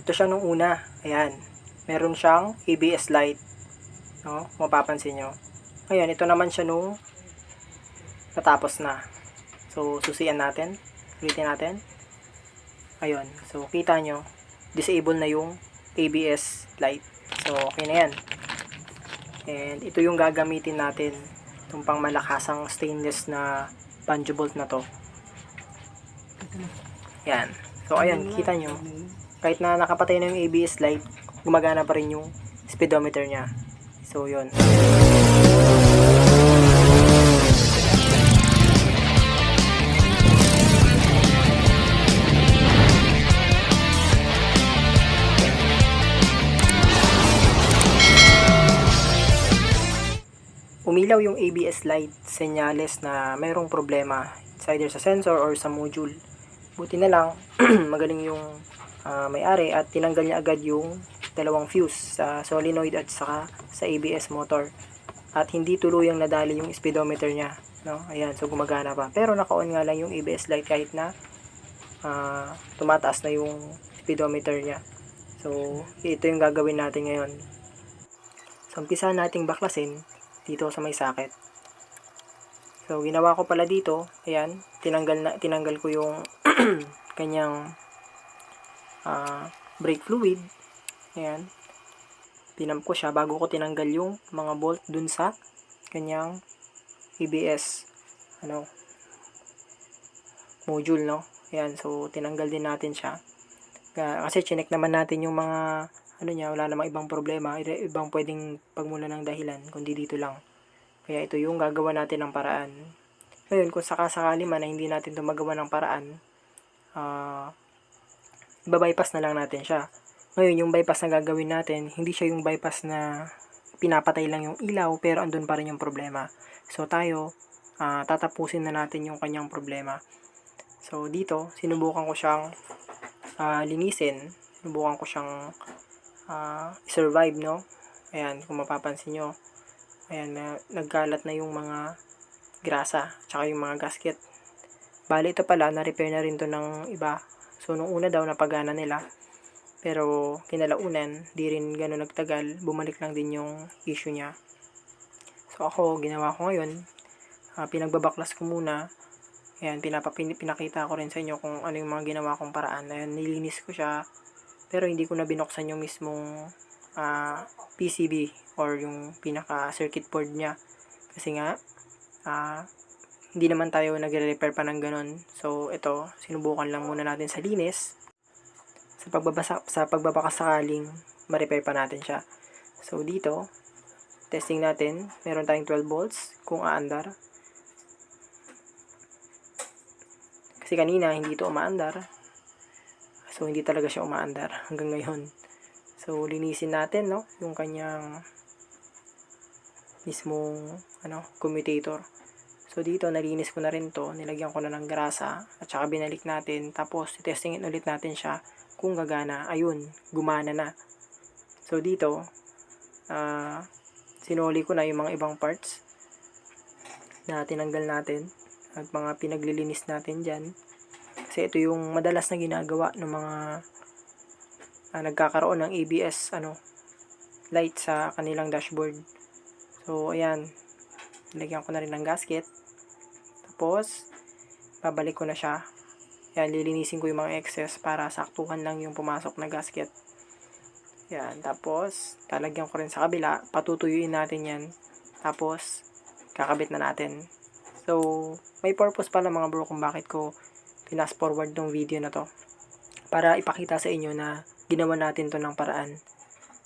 Ito siya nung una. Ayan. Meron siyang ABS light. No? Mapapansin nyo. Ngayon, ito naman siya nung natapos na. So, susian natin. Ulitin natin. Ayun. So, kita nyo, disable na yung ABS light. So, okay na yan. And, ito yung gagamitin natin. Itong pang malakasang stainless na banjo bolt na to. Yan. So, ayan. Kita nyo. Kahit na nakapatay na yung ABS light, gumagana pa rin yung speedometer niya. So, yun. Umilaw yung ABS light, senyales na mayroong problema. It's either sa sensor or sa module. Buti na lang, magaling yung may-ari at tinanggal niya agad yung dalawang fuse sa solenoid at saka sa ABS motor. At hindi tuluyang nadali yung speedometer niya. No? Ayan, so gumagana pa. Pero naka-on nga lang yung ABS light kahit na tumataas na yung speedometer niya. So, ito yung gagawin natin ngayon. So, umpisa nating baklasin dito sa may socket. So, ginawa ko pala dito, ayan, tinanggal ko yung kanyang brake fluid. Ayan. Pinamp ko siya bago ko tinanggal yung mga bolt dun sa kanyang ABS module, no? Ayan, so tinanggal din natin siya. Kasi chinek naman natin yung mga niya, wala namang ibang problema, ibang pwedeng pagmula ng dahilan, kundi dito lang. Kaya ito yung gagawa natin ng paraan. Ngayon, kung sakasakali man na hindi natin ito magawa ng paraan, ibabypass na lang natin siya. Ngayon, yung bypass na gagawin natin, hindi siya yung bypass na pinapatay lang yung ilaw, pero andun pa rin yung problema. So, tayo, tatapusin na natin yung kanyang problema. So, dito, sinubukan ko siyang linisin. Sinubukan ko siyang survive, no? Ayan, kung mapapansin nyo, ayan, nagkalat na yung mga grasa, tsaka yung mga gasket. Bali, ito pala, na-repair na rin to ng iba. So, nung una daw, napagana nila. Pero, kinalaunan, di rin gano'n nagtagal, bumalik lang din yung issue niya. So, ako, ginawa ko ngayon, pinagbabaklas ko muna. Ayan, pinakita ko rin sa inyo kung ano yung mga ginawa kong paraan. Ayan, nilinis ko siya. Pero hindi ko na binuksan yung mismong PCB or yung pinaka circuit board niya. Kasi nga, hindi naman tayo nagre-repair pa ng ganun. So, ito, sinubukan lang muna natin sa linis. Sa pagbabakas sakaling ma-repair pa natin siya. So, dito, testing natin. Meron tayong 12 volts kung aandar. Kasi kanina, hindi ito umaandar. So, hindi talaga siya umaandar hanggang ngayon. So, linisin natin, no, yung kanyang mismong, commutator. So, dito, nalinis ko na rin to. Nilagyan ko na ng grasa. At saka binalik natin. Tapos, testingin ulit natin siya kung gagana. Ayun, gumana na. So, dito, sinuli ko na yung mga ibang parts na tinanggal natin. At mga pinaglilinis natin dyan. Kasi ito yung madalas na ginagawa ng mga nagkakaroon ng ABS light sa kanilang dashboard. So, ayan. Nilagyan ko na rin ng gasket. Tapos, babalik ko na siya. Ayan, lilinisin ko yung mga excess para saktuhan lang yung pumasok na gasket. Ayan, tapos, talagyan ko rin sa kabila. Patutuyuin natin yan. Tapos, kakabit na natin. So, may purpose pala mga bro kung bakit ko fast forward tong video na to. Para ipakita sa inyo na ginawa natin to ng paraan.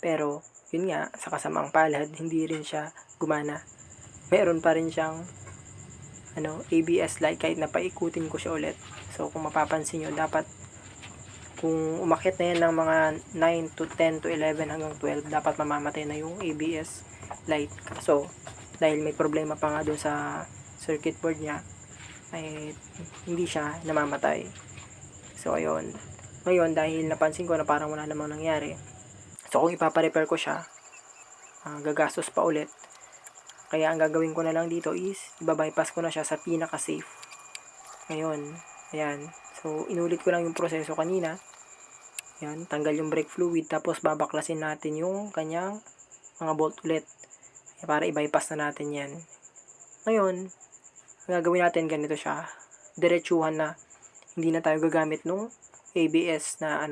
Pero, yun nga, sa kasamaang palad, hindi rin siya gumana. Meron pa rin siyang ABS light kahit napaikutin ko siya ulit. So, kung mapapansin nyo, dapat kung umakyat na yan ng mga 9 to 10 to 11 hanggang 12, dapat mamamatay na yung ABS light. So, dahil may problema pa nga dun sa circuit board niya, ay hindi siya namamatay. So, ayun. Ngayon, dahil napansin ko na parang wala namang nangyari, so kung ipaparepair ko siya, gagastos pa ulit. Kaya ang gagawin ko na lang dito is, ibabypass ko na siya sa pinaka-safe. Ngayon, ayan. So, inulit ko lang yung proseso kanina. Yan, tanggal yung brake fluid, tapos babaklasin natin yung kanyang mga bolt ulit para i-bypass na natin yan. Ngayon, gagawin natin ganito siya, diretsuhan na, hindi na tayo gagamit nung ABS na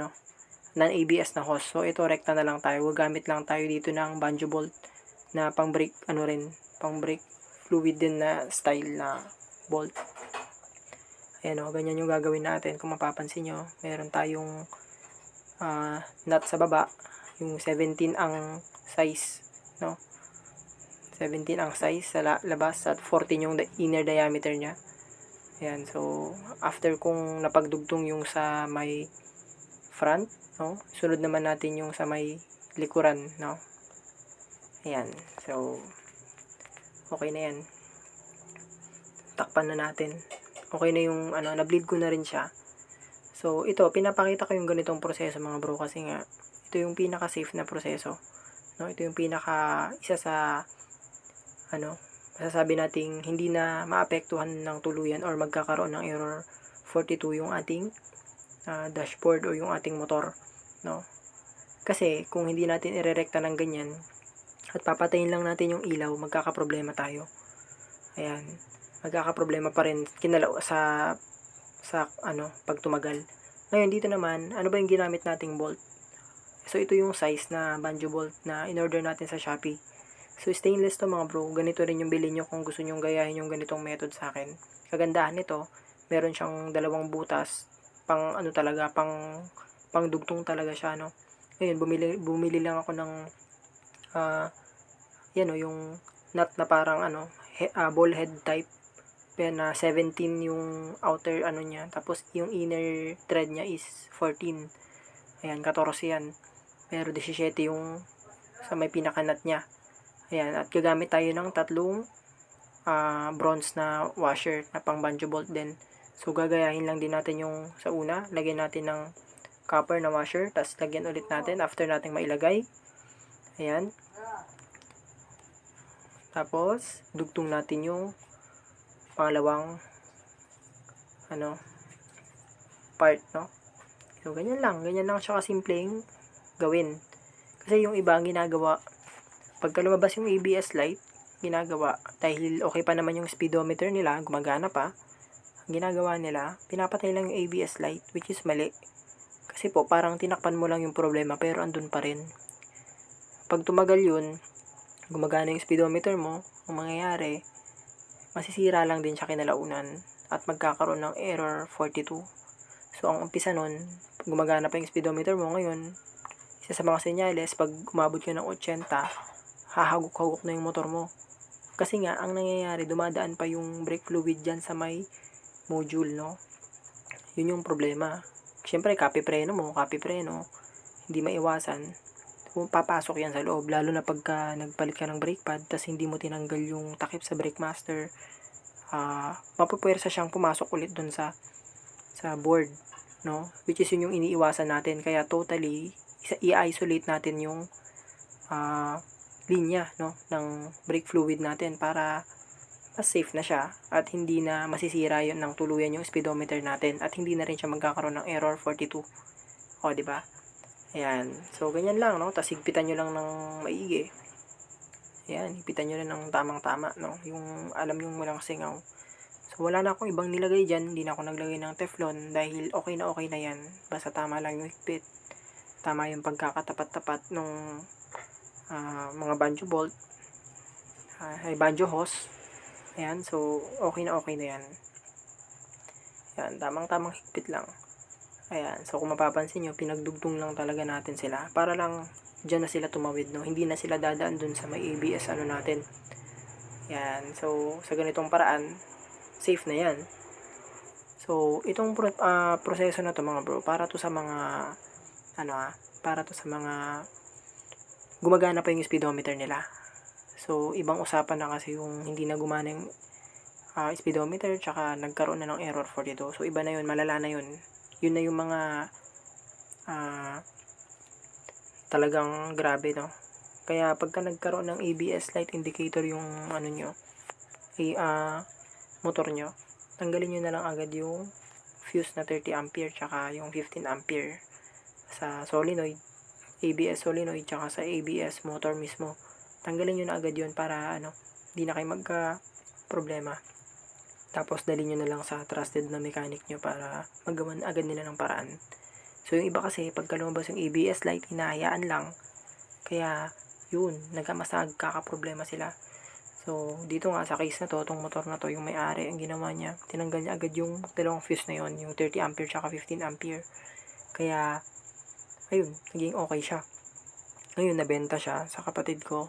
non-ABS na hose. So ito, rekta na lang tayo, gagamit lang tayo dito ng banjo bolt na pang brake pang brake fluid din na style na bolt. Ayan o, ganyan yung gagawin natin. Kung mapapansin nyo, meron tayong nut sa baba, yung 17 ang size, no? 17 ang size sa labas at 14 yung inner diameter niya. Ayan, so after kung napagdugtong yung sa may front, no? Sunod naman natin yung sa may likuran, no? Ayan, so okay na yan. Takpan na natin. Okay na yung na-bleed ko na rin siya. So ito, pinapakita ko yung ganitong proseso mga bro, kasi nga ito yung pinaka safe na proseso, no? Ito yung pinaka isa sa masasabi nating hindi na maapektuhan ng tuluyan or magkakaroon ng error 42 yung ating dashboard o yung ating motor, no? Kasi kung hindi natin irerekta ng ganyan at papatayin lang natin yung ilaw, magkakaproblema tayo. Ayan, magkakaproblema pa rin sa pag tumagal. Ngayon dito naman, ano ba yung ginamit nating bolt? So ito yung size na banjo bolt na in-order natin sa Shopee. So stainless to mga bro, ganito rin yung bilhin nyo kung gusto nyo gayahin yung ganitong method sa akin. Kagandahan nito, meron siyang dalawang butas, pang dugtong talaga siya, no? Ngayon, bumili lang ako ng yung nut na parang ball head type. Yan na 17 yung outer niya, tapos yung inner thread niya is 14. Ayan, 14 yan. Pero 17 yung sa may pinaka-nut niya. Ayan, at gagamit tayo ng tatlong bronze na washer na pang banjo bolt din. So gagayahin lang din natin yung sa una, lagyan natin ng copper na washer, tapos lagyan ulit natin after nating mailagay. Ayan. Tapos dugtong natin yung pangalawang part, no? So ganyan lang siya kasimpleng gawin. Kasi yung iba ang ginagawa, pagka lumabas yung ABS light, ginagawa dahil okay pa naman yung speedometer nila, gumagana pa, ang ginagawa nila, pinapatay lang yung ABS light, which is mali. Kasi po parang tinakpan mo lang yung problema pero andun pa rin. Pag tumagal yun, gumagana yung speedometer mo, ang mangyayari, masisira lang din siya kinalaunan at magkakaroon ng error 42. So ang umpisa nun, gumagana pa yung speedometer mo. Ngayon, isa sa mga senyales, pag umabot ka ng 80, hahagok-hagok na yung motor mo. Kasi nga, ang nangyayari, dumadaan pa yung brake fluid dyan sa may module, no? Yun yung problema. Siyempre, copy preno, hindi maiwasan. Kung papasok yan sa loob, lalo na pagka nagpalit ka ng brake pad, tas hindi mo tinanggal yung takip sa brake master, mapupwersa siyang pumasok ulit dun sa board, no? Which is yun yung iniiwasan natin. Kaya totally, i-isolate natin yung linya, no, ng brake fluid natin para mas safe na siya at hindi na masisira yun ng tuluyan yung speedometer natin at hindi na rin siya magkakaroon ng error 42. O, di ba? Ayan. So, ganyan lang, no? Tapos higpitan nyo lang ng maigi. Ayan, higpitan nyo lang ng tamang-tama, no? Yung alam yung walang singaw. So, wala na akong ibang nilagay dyan. Hindi na ako naglagay ng Teflon dahil okay na yan. Basta tama lang yung higpit. Tama yung pagkakatapat-tapat ng mga banjo bolt. Banjo hose. Ayan, so okay na yan. Ayan, tamang-tamang higpit lang. Ayan, so kung mapapansin nyo, pinagdugtong lang talaga natin sila. Para lang dyan na sila tumawid, no? Hindi na sila dadaan dun sa may ABS natin. Ayan, so sa ganitong paraan, safe na yan. So, itong proseso na to mga bro, para to sa mga gumagana pa yung speedometer nila. So, ibang usapan na kasi yung hindi na gumana yung speedometer tsaka nagkaroon na ng error 42. So, iba na yun, malala na yun. Yun na yung mga talagang grabe, no? Kaya pagka nagkaroon ng ABS light indicator yung motor nyo, tanggalin nyo na lang agad yung fuse na 30 ampere tsaka yung 15 ampere sa solenoid, ABS solenoid, tsaka sa ABS motor mismo. Tanggalin nyo na agad yun para hindi na kayo magka problema. Tapos dalhin nyo na lang sa trusted na mechanic nyo para magawan agad nila ng paraan. So yung iba kasi pagka lumabas yung ABS light, hinahayaan lang. Kaya yun, mas nagkakaproblema sila. So dito nga sa case na to, tong motor na to, yung may-ari, ang ginawa niya, tinanggal niya agad yung dalawang fuse na yun, yung 30 ampere tsaka 15 ampere. Kaya ayun, naging okay siya. Ngayon nabenta siya sa kapatid ko.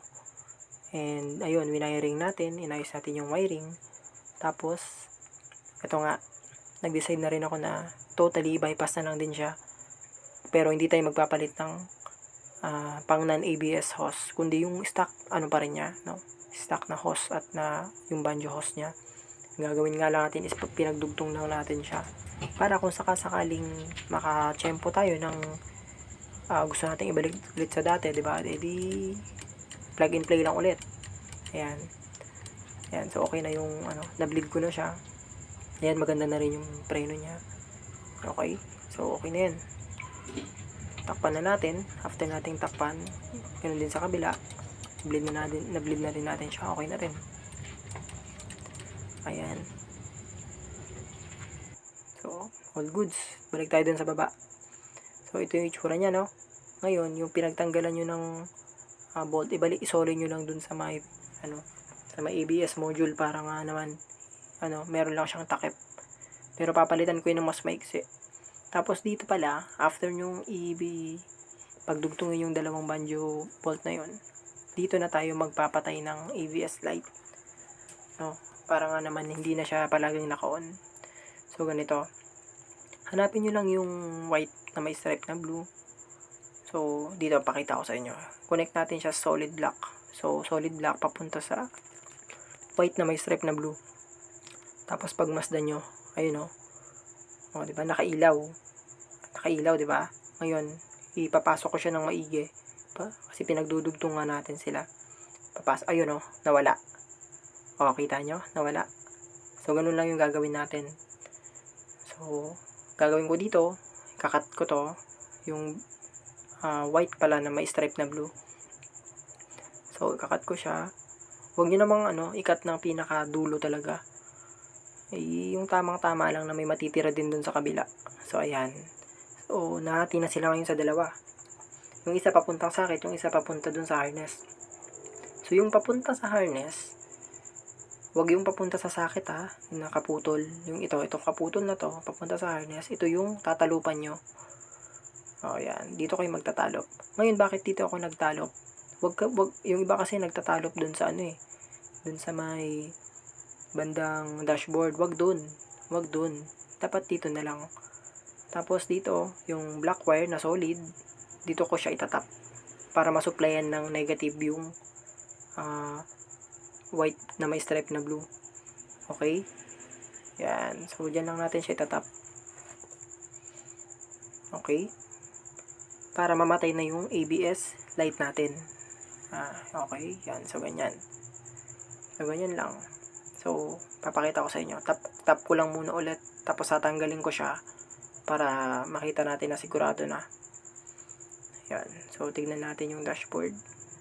And ayun, winiring natin, inayos natin yung wiring. Tapos ito nga, nag-decide na rin ako na totally bypass na lang din siya. Pero hindi tayo magpapalit ng pang non-ABS hose, kundi yung stock pa rin niya, no? Stock na hose at na yung banjo hose niya. Gagawin nga lang natin is pinagdugtong lang natin siya para kung sakaling makachempo tayo ng gusto nating ibalik ulit sa dati, diba? Edi plug and play lang ulit. Ayan. Ayan, so okay na yung na-bleed ko na siya. Ayan, maganda na rin yung preno niya. Okay, so okay na yan. Takpan na natin. After nating takpan, ganoon din sa kabila, na-bleed na rin natin siya. Okay na rin. Ayan. So, all goods. Balik tayo dun sa baba. So, ito yung itsura niya, no? Ngayon, yung pinagtanggalan nyo ng bolt, isolin nyo lang dun sa may sa may ABS module para nga naman meron lang siyang takip. Pero papalitan ko yun ng mas maiksi. Tapos dito pala, after nyong pagdugtungin yung dalawang banjo bolt na yun, dito na tayo magpapatay ng ABS light. No? Para nga naman hindi na siya palaging naka-on. So ganito. Hanapin nyo lang yung white na may stripe na blue. So dito pakita ko sa inyo. Connect natin siya sa solid black. So solid black papunta sa white na may stripe na blue. Tapos pagmasdan nyo, ayun o, diba, nakailaw, diba? Ngayon, ipapasok ko siya ng maigi, kasi pinagdudugtungan natin sila. Ayun nawala. O, kita nyo, nawala. So, ganun lang yung gagawin natin. So, gagawin ko dito, kakat ko to, yung white pala na may stripe na blue. So, kakat ko siya. Huwag nyo namang ikat ng pinaka dulo talaga. Yung tamang-tama lang na may matitira din dun sa kabila. So, ayan. So, nahati na sila ngayon sa dalawa. Yung isa papuntang sakit, yung isa papunta dun sa harness. So, yung papunta sa harness, wag yung papunta sa sakit yung nakaputol. Yung itong kaputol na to, papunta sa harness, ito yung tatalupan nyo. O, ayan. Dito kayo magtatalop. Ngayon, bakit dito ako nagtalop? Wag, yung iba kasi nagtatalop dun sa dun sa may bandang dashboard. Wag dun. Dapat dito na lang. Tapos dito, yung black wire na solid, dito ko siya itatap para masuplayan ng negative yung white na may stripe na blue. Okay? Yan. So, dyan lang natin siya itatap. Okay? Para mamatay na yung ABS light natin. Okay? Yan. So, ganyan. So, ganyan lang. So, papakita ko sa inyo. Tap ko lang muna ulit. Tapos, tatanggalin ko siya para makita natin na sigurado na. Yan. So, tignan natin yung dashboard.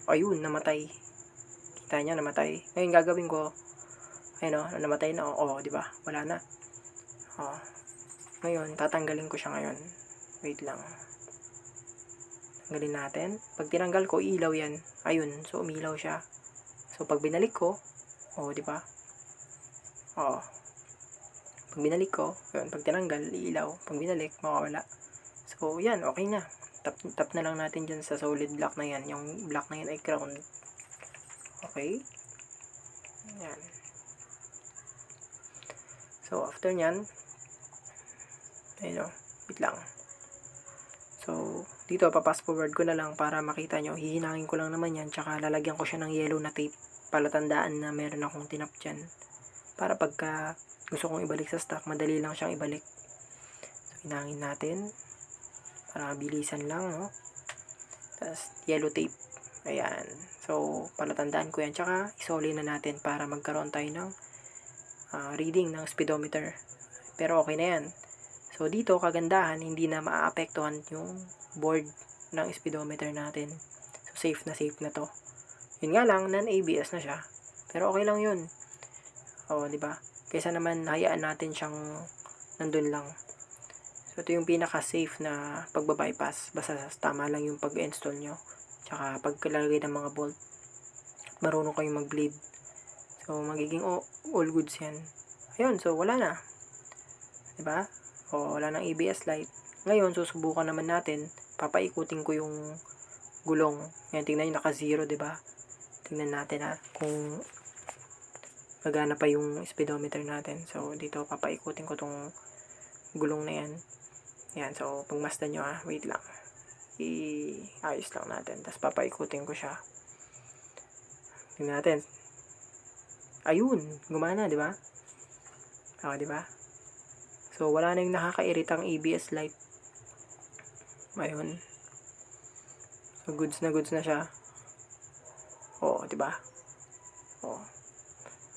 Ayun, namatay. Kita niya, namatay. Ngayon, gagawin ko, ayun namatay na. Di ba? Wala na. Ngayon, tatanggalin ko siya ngayon. Wait lang. Tanggalin natin. Pag tinanggal ko, ilaw yan. Ayun, so umilaw siya. So, pag binalik ko, di ba? Pag binalik ko, yun, pag tinanggal, ilaw. Pag binalik, mawawala. So, yan, okay na. Tap na lang natin dyan sa solid black na yan. Yung black na yan ay ground. Okay? Yan. So, after nyan, ayun wait lang. So, dito, papass forward ko na lang para makita nyo. Hihinangin ko lang naman yan. Tsaka, lalagyan ko siya ng yellow na tape. Palatandaan na meron akong tinap dyan. Para pagka gusto kong ibalik sa stock, madali lang siyang ibalik. So, hinangin natin. Para bilisan lang, Tapos, yellow tape. Ayan. So, palatandaan ko yan. Tsaka, isoli na natin para magkaroon tayo ng reading ng speedometer. Pero, okay na yan. So, dito, kagandahan, hindi na maaapektuhan yung board ng speedometer natin. So, safe na to. Yun nga lang, non-ABS na siya. Pero okay lang yun. O, di ba? Kaysa naman hayaan natin siyang nandun lang. So, ito yung pinaka-safe na pagbabypass. Basta tama lang yung pag-install nyo. Tsaka pagkalagay ng mga bolt. Marunong kayong mag-bleed. So, magiging all goods yan. Ayun, so wala na. Diba? O, wala nang ABS light. Ngayon, susubukan naman natin. Papaikutin ko yung gulong. Yan, tingnan nyo, naka-0, diba? Tingnan natin kung magana pa yung speedometer natin. So, dito, papaikutin ko tong gulong na yan. Yan, so, pagmasdan nyo wait lang. I-ayos lang natin. Tapos, papaikutin ko siya. Tingnan natin. Ayun, gumana, di ba? Di ba? So, wala na yung nakakairitang ABS light. Ayun. So, goods na siya. di ba?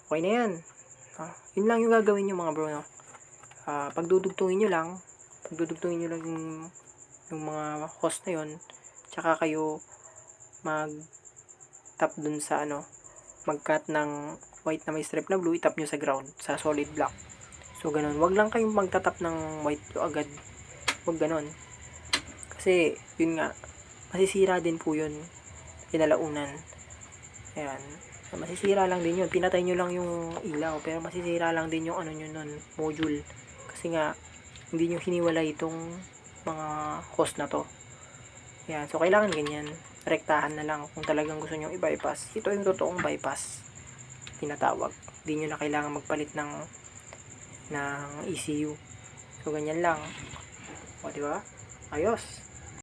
Okay na yan. Yun lang yung gagawin nyo mga bro, no? Pagdudugtungin nyo lang yung mga hose na yun. Tsaka kayo mag-tap dun sa mag-cut ng white na may strip na blue, itap nyo sa ground, sa solid block. So, ganun. Wag lang kayong magtatap ng white blue agad. Wag ganun. Kasi, yun nga, masisira din po yun kinalaunan. Ayan. So, masisira lang din yun. Pinatay nyo lang yung ilaw, pero masisira lang din yung nyo nun, module. Kasi nga, hindi nyo hiniwalay itong mga hose na to. Ayan. So, kailangan ganyan. Rektahan na lang kung talagang gusto nyo i-bypass. Ito yung totoong bypass. Tinatawag. Hindi nyo na kailangan magpalit ng ECU. So, ganyan lang. Diba? Ayos.